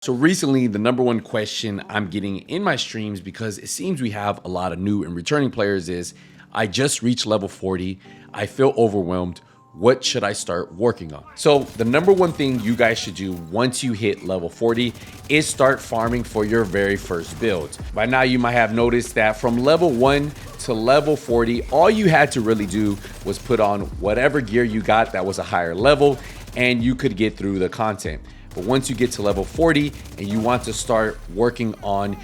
So recently, the number one question I'm getting in my streams, because it seems we have a lot of new and returning players, is I just reached level 40. I feel overwhelmed. What should I start working on? So the number one thing you guys should do once you hit level 40 is start farming for your very first build. By now, you might have noticed that from level 1 to level 40, all you had to really do was put on whatever gear you got that was a higher level, and you could get through the content. But once you get to level 40 and you want to start working on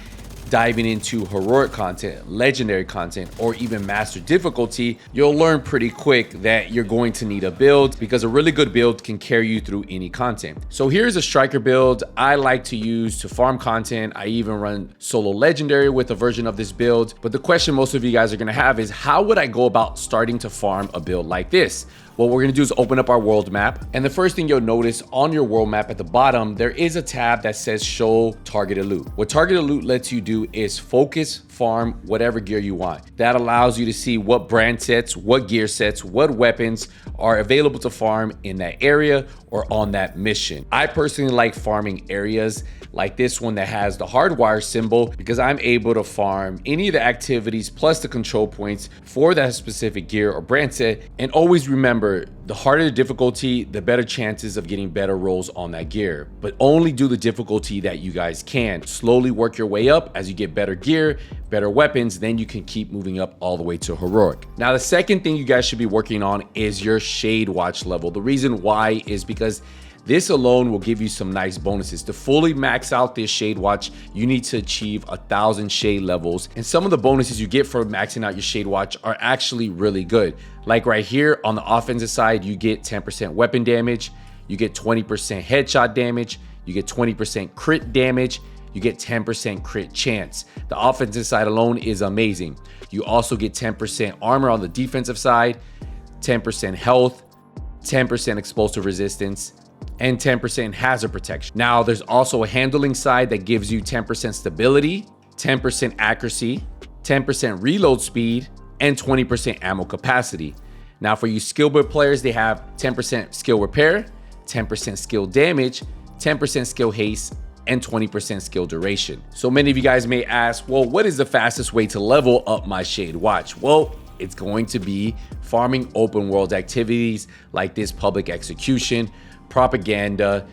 diving into heroic content, legendary content, or even master difficulty, you'll learn pretty quick that you're going to need a build, because a really good build can carry you through any content. So here's a striker build I like to use to farm content. I even run solo legendary with a version of this build. But the question most of you guys are gonna have is, how would I go about starting to farm a build like this? What we're gonna do is open up our world map. And the first thing you'll notice on your world map at the bottom, there is a tab that says show targeted loot. What targeted loot lets you do is focus, farm whatever gear you want. That allows you to see what brand sets, what gear sets, what weapons are available to farm in that area or on that mission. I personally like farming areas like this one that has the hardwire symbol, because I'm able to farm any of the activities plus the control points for that specific gear or brand set. And always remember, the harder the difficulty, the better chances of getting better rolls on that gear. But only do the difficulty that you guys can. Slowly work your way up as you get better gear, better weapons, then you can keep moving up all the way to heroic. Now, the second thing you guys should be working on is your Shade Watch level. The reason why is because this alone will give you some nice bonuses. To fully max out this Shade Watch, you need to achieve 1,000 Shade levels. And some of the bonuses you get for maxing out your Shade Watch are actually really good. Like right here on the offensive side, you get 10% weapon damage, you get 20% headshot damage, you get 20% crit damage, you get 10% crit chance. The offensive side alone is amazing. You also get 10% armor on the defensive side, 10% health, 10% explosive resistance, and 10% hazard protection. Now, there's also a handling side that gives you 10% stability, 10% accuracy, 10% reload speed, and 20% ammo capacity. Now, for you skill build players, they have 10% skill repair, 10% skill damage, 10% skill haste, and 20% skill duration. So many of you guys may ask, well, what is the fastest way to level up my Shade Watch? Well, it's going to be farming open world activities like this public execution, propaganda,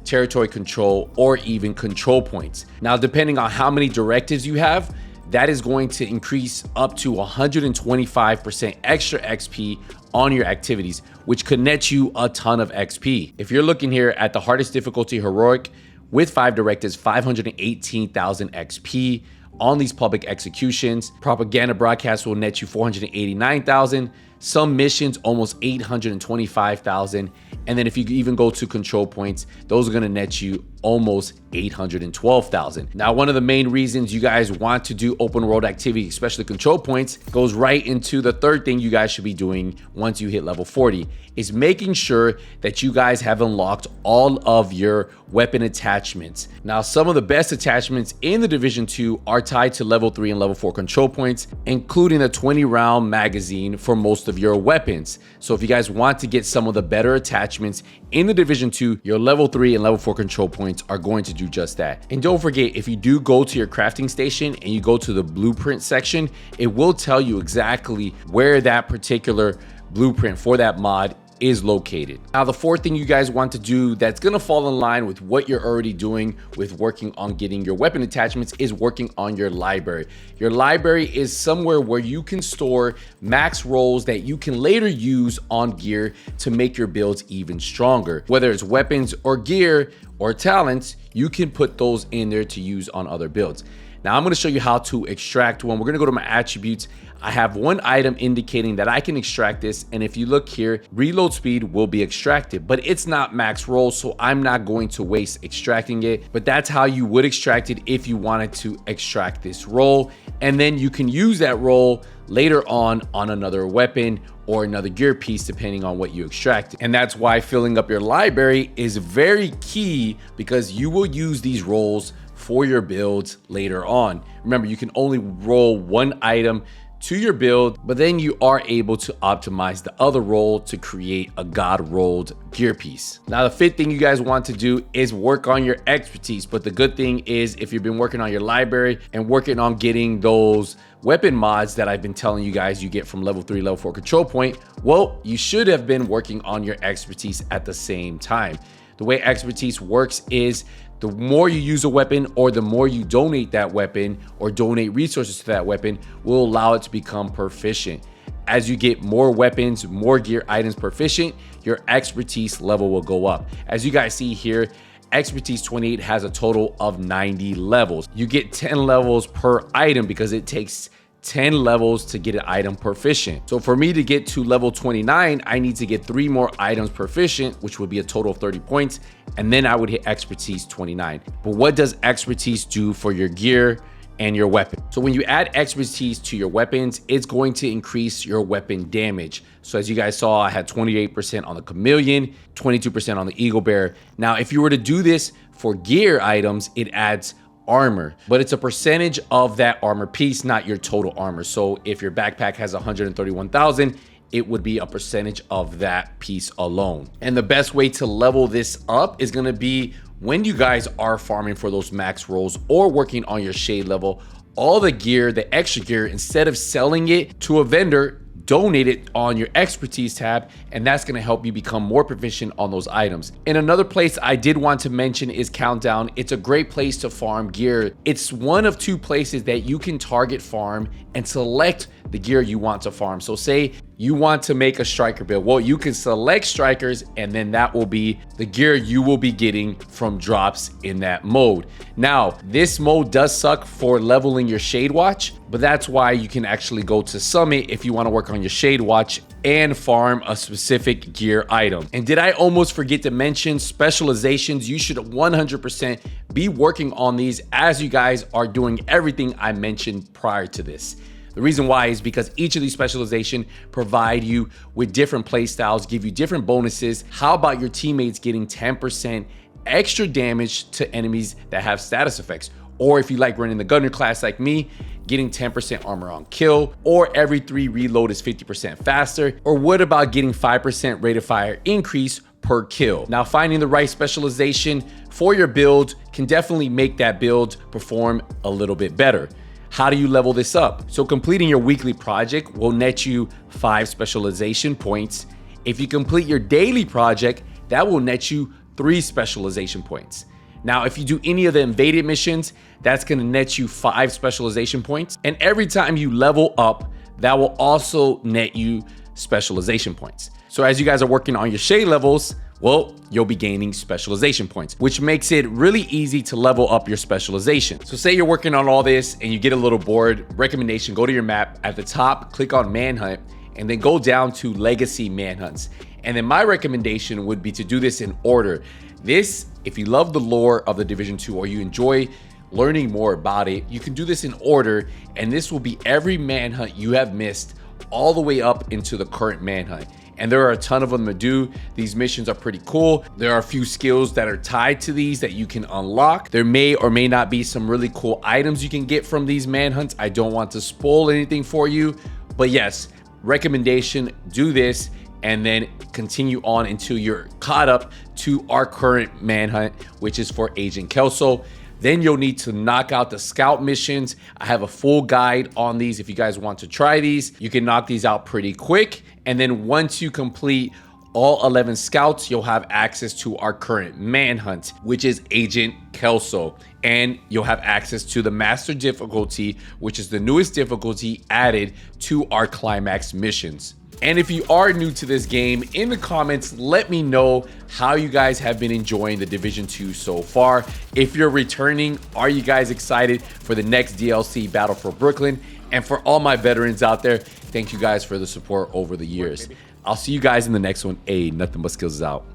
territory control, or even control points. Now, depending on how many directives you have, that is going to increase up to 125% extra XP on your activities, which could net you a ton of XP. If you're looking here at the hardest difficulty heroic with 5 directives, 518,000 XP on these public executions. Propaganda broadcasts will net you 489,000. Some missions almost 825,000. And then if you even go to control points, those are going to net you almost 812,000. Now, one of the main reasons you guys want to do open world activity, especially control points, goes right into the third thing you guys should be doing once you hit level 40, is making sure that you guys have unlocked all of your weapon attachments. Now, some of the best attachments in the Division 2 are tied to level 3 and level 4 control points, including a 20-round magazine for most of your weapons. So if you guys want to get some of the better attachments in the Division 2, your level 3 and level 4 control points are going to do just that. And don't forget, if you do go to your crafting station and you go to the blueprint section, it will tell you exactly where that particular blueprint for that mod is located. Now, the fourth thing you guys want to do that's going to fall in line with what you're already doing with working on getting your weapon attachments is working on your library. Your library is somewhere where you can store max rolls that you can later use on gear to make your builds even stronger. Whether it's weapons or gear or talents, you can put those in there to use on other builds. Now, I'm going to show you how to extract one. We're going to go to my attributes. I have one item indicating that I can extract this. And if you look here, reload speed will be extracted, but it's not max roll, so I'm not going to waste extracting it. But that's how you would extract it if you wanted to extract this roll. And then you can use that roll later on another weapon or another gear piece, depending on what you extract. And that's why filling up your library is very key, because you will use these rolls for your builds later on. Remember, you can only roll one item to your build, but then you are able to optimize the other role to create a God rolled gear piece. Now, the fifth thing you guys want to do is work on your expertise. But the good thing is, if you've been working on your library and working on getting those weapon mods that I've been telling you guys you get from level 3, level 4 control point, well, you should have been working on your expertise at the same time. The way expertise works is the more you use a weapon, or the more you donate that weapon or donate resources to that weapon, will allow it to become proficient. As you get more weapons, more gear items proficient, your expertise level will go up. As you guys see here, expertise 28 has a total of 90 levels. You get 10 levels per item because it takes 10 levels to get an item proficient. So for me to get to level 29, I need to get 3 more items proficient, which would be a total of 30 points, and then I would hit expertise 29. But what does expertise do for your gear and your weapon? So when you add expertise to your weapons, it's going to increase your weapon damage. So as you guys saw, I had 28% on the Chameleon, 22% on the Eagle Bear. Now, if you were to do this for gear items, it adds armor, but it's a percentage of that armor piece, not your total armor. So if your backpack has 131,000, it would be a percentage of that piece alone. And the best way to level this up is going to be when you guys are farming for those max rolls or working on your shade level, all the gear, the extra gear, instead of selling it to a vendor, donate it on your expertise tab, and that's going to help you become more proficient on those items. And another place I did want to mention is Countdown. It's a great place to farm gear. It's one of 2 places that you can target farm and select the gear you want to farm. So say you want to make a striker build. Well, you can select strikers, and then that will be the gear you will be getting from drops in that mode. Now, this mode does suck for leveling your Shade Watch, but that's why you can actually go to Summit if you want to work on your Shade Watch and farm a specific gear item. And did I almost forget to mention specializations? You should 100% be working on these as you guys are doing everything I mentioned prior to this. The reason why is because each of these specializations provide you with different play styles, give you different bonuses. How about your teammates getting 10% extra damage to enemies that have status effects? Or if you like running the gunner class like me, getting 10% armor on kill, or every 3 reload is 50% faster. Or what about getting 5% rate of fire increase per kill? Now, finding the right specialization for your build can definitely make that build perform a little bit better. How do you level this up? So completing your weekly project will net you 5 specialization points. If you complete your daily project, that will net you 3 specialization points. Now, if you do any of the invaded missions, that's gonna net you 5 specialization points. And every time you level up, that will also net you specialization points. So as you guys are working on your shade levels, well, you'll be gaining specialization points, which makes it really easy to level up your specialization. So say you're working on all this and you get a little bored, recommendation, go to your map. At the top, click on Manhunt, and then go down to Legacy Manhunts. And then my recommendation would be to do this in order. This, if you love the lore of the Division 2 or you enjoy learning more about it, you can do this in order, and this will be every manhunt you have missed all the way up into the current manhunt. And there are a ton of them to do. These missions are pretty cool. There are a few skills that are tied to these that you can unlock. There may or may not be some really cool items you can get from these manhunts. I don't want to spoil anything for you, but yes, recommendation, do this and then continue on until you're caught up to our current manhunt, which is for Agent Kelso. Then you'll need to knock out the scout missions. I have a full guide on these. If you guys want to try these, you can knock these out pretty quick. And then once you complete all 11 scouts, you'll have access to our current manhunt, which is Agent Kelso. And you'll have access to the master difficulty, which is the newest difficulty added to our climax missions. And if you are new to this game, in the comments, let me know how you guys have been enjoying the Division 2 so far. If you're returning, are you guys excited for the next DLC, Battle for Brooklyn? And for all my veterans out there, thank you guys for the support over the years. I'll see you guys in the next one. Nothing but skills is out.